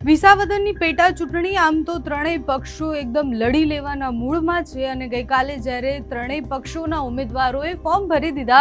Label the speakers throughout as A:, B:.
A: વિસાવદરની પેટા ચૂંટણી આમ તો ત્રણેય પક્ષો એકદમ લડી લેવાના મૂડમાં છે અને ગઈકાલે જ્યારે ત્રણેય પક્ષોના ઉમેદવારોએ ફોર્મ ભરી દીધા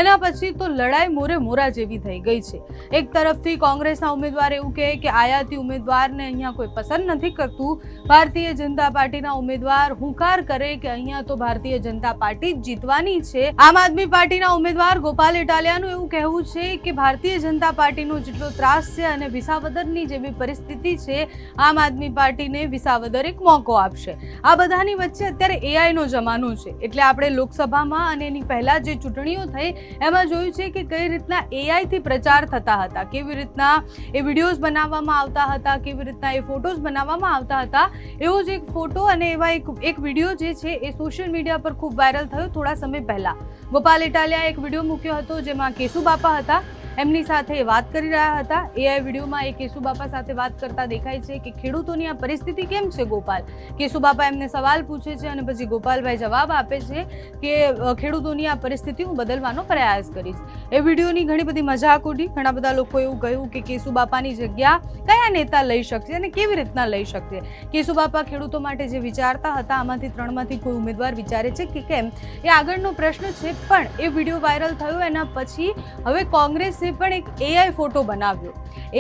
A: એના પછી તો લડાઈ મોરે મોરા જેવી થઈ ગઈ છે। એક તરફથી કોંગ્રેસના ઉમેદવાર એવું કહે કે આયાતી ઉમેદવારને અહીંયા કોઈ પસંદ નથી કરતું, ભારતીય જનતા પાર્ટીના ઉમેદવાર હુંકાર કરે કે અહીંયા તો ભારતીય જનતા પાર્ટી જ જીતવાની છે। આમ આદમી પાર્ટીના ઉમેદવાર ગોપાલ ઇટાલિયાનું એવું કહેવું છે કે ભારતીય જનતા પાર્ટીનો જેટલો ત્રાસ છે અને વિસાવદરની જેવી પરિસ્થિતિ છે, આમ આદમી પાર્ટીને વિસાવદર એક મોકો આપશે। આ બધાની વચ્ચે અત્યારે એઆઈ નો જમાનો છે, એટલે આપણે લોકસભામાં અને એની પહેલા જે ચૂંટણીઓ થઈ એમાં જોયું છે કે કઈ રીતના એઆઈ થી પ્રચાર થતા હતા, કેવી રીતના એ વિડીયોઝ બનાવવામાં આવતા હતા, કેવી રીતના એ ફોટોઝ બનાવવામાં આવતા હતા। એવો જ એક ફોટો અને એવા એક વિડીયો જે છે એ સોશિયલ મીડિયા પર ખૂબ વાયરલ થયો થોડા સમય પહેલા। ગોપાલ ઇટાલિયાએ એક વિડીયો મૂક્યો હતો જેમાં કેશુ બાપા હતા, એમની સાથે વાત કરી રહ્યા હતા। એઆઈ વિડીયોમાં એ કેશુ બાપા સાથે વાત કરતા દેખાય છે કે ખેડૂતોની આ પરિસ્થિતિ કેમ છે ગોપાલ? કેશુ બાપા એમને સવાલ પૂછે છે અને પછી ગોપાલભાઈ જવાબ આપે છે કે ખેડૂતોની આ પરિસ્થિતિ હું બદલવાનો પ્રયાસ કરીશ। એ વિડીયોની ઘણી બધી મજાક ઉડી, ઘણા બધા લોકો એવું કહ્યું કે કેશુ બાપાની જગ્યા કયા નેતા લઈ શકશે અને કેવી રીતના લઈ શકશે। કેશુ બાપા ખેડૂતો માટે જે વિચારતા હતા આમાંથી ત્રણમાંથી કોઈ ઉમેદવાર વિચારે છે કે કેમ, એ આગળનો પ્રશ્ન છે। પણ એ વિડીયો વાયરલ થયો એના પછી હવે કોંગ્રેસ પણ એક એઆઈ ફોટો બનાવ્યો,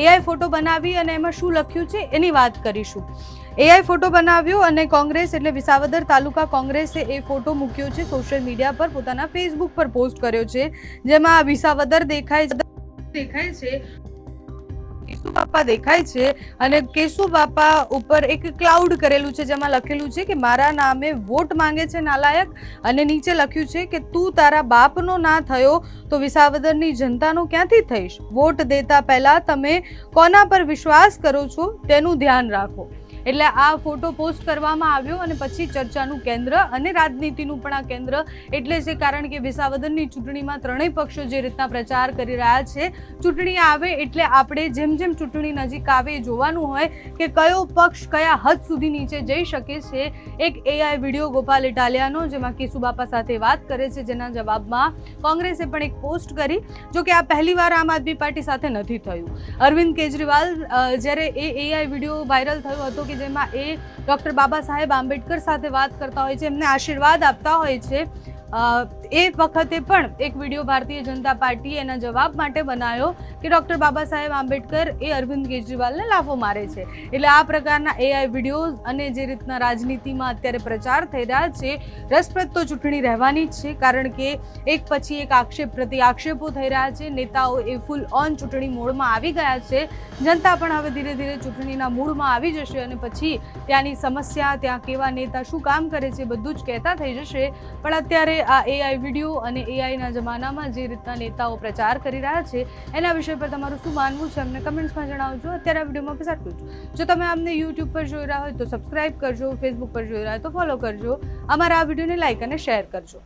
A: એઆઈ ફોટો બનાવી અને એમાં શું લખ્યું છે એની વાત કરીશું। એઆઈ ફોટો બનાવ્યો અને કોંગ્રેસ એટલે વિસાવદર તાલુકા કોંગ્રેસે એ ફોટો મૂક્યો છે સોશિયલ મીડિયા પર, પોતાના ફેસબુક પર પોસ્ટ કર્યો છે, જેમાં વિસાવદર દેખાય છે, કેશુ બાપા દેખાય છે અને કેશુ બાપા ઉપર એક ક્લાઉડ કરેલું છે જેમાં લખેલું છે કે મારા નામે વોટ માંગે છે નાલાયક, અને નીચે લખ્યું છે કે તું તારા બાપનો ના થયો તો વિસાવદરની જનતાનો ક્યાંથી થઈશ? વોટ દેતા પહેલા તમે કોના પર વિશ્વાસ કરો છો તેનું ધ્યાન રાખો। એટલે આ ફોટો પોસ્ટ કરવામાં આવ્યો અને પછી ચર્ચાનું કેન્દ્ર અને રાજનીતિનું પણ આ કેન્દ્ર એટલે છે, કારણ કે વિસાવદરની ચૂંટણીમાં ત્રણેય પક્ષો જે રીતના પ્રચાર કરી રહ્યા છે, ચૂંટણી આવે એટલે આપણે જેમ જેમ ચૂંટણી નજીક આવે એ જોવાનું હોય કે કયો પક્ષ કયા હદ સુધી નીચે જઈ શકે છે। એક એઆઈ વિડીયો ગોપાલ ઇટાલિયાનો જેમાં કેશુ બાપા સાથે વાત કરે છે, જેના જવાબમાં કોંગ્રેસે પણ એક પોસ્ટ કરી। જો કે આ પહેલીવાર આમ આદમી પાર્ટી સાથે નથી થયું। અરવિંદ કેજરીવાલ જ્યારે એ એઆઈ વિડીયો વાયરલ થયો હતો કે જેમાં એ ડોક્ટર બાબા સાહેબ આંબેડકર સાથે વાત કરતા હોય છે, એમને આશીર્વાદ આપતા હોય છે, એ વખતે પણ એક વિડીયો ભારતીય જનતા પાર્ટીએ એના જવાબ માટે બનાવ્યો કે ડોક્ટર બાબા સાહેબ આંબેડકર એ અરવિંદ કેજરીવાલને લાફો મારે છે। એટલે આ પ્રકારના એઆઈ વિડીયોઝ અને જે રીતના રાજનીતિમાં અત્યારે પ્રચાર થઈ રહ્યા છે, રસપ્રદ તો ચૂંટણી રહેવાની જ છે, કારણ કે એક પછી એક આક્ષેપ પ્રતિ આક્ષેપો થઈ રહ્યા છે, નેતાઓ એ ફૂલ ઓન ચૂંટણી મોડમાં આવી ગયા છે, જનતા પણ હવે ધીરે ધીરે ચૂંટણીના મૂડમાં આવી જશે અને પછી ત્યાંની સમસ્યા, ત્યાં કેવા નેતા શું કામ કરે છે બધું જ કહેતા થઈ જશે। પણ અત્યારે આ એઆઈ વિડીયો અને એઆઈના જમાનામાં જે રીતના નેતાઓ પ્રચાર કરી રહ્યા છે એના વિષય પર તમારું શું માનવું છે અમને કમેન્ટ્સમાં જણાવજો। અત્યારે આ વિડીયોમાં બસ આટલું જ। જો તમે અમને યુટ્યુબ પર જોઈ રહ્યા હોય તો સબસ્ક્રાઇબ કરજો, ફેસબુક પર જોઈ રહ્યા હોય તો ફોલો કરજો, અમારા આ વિડીયોને લાઇક અને શેર કરજો।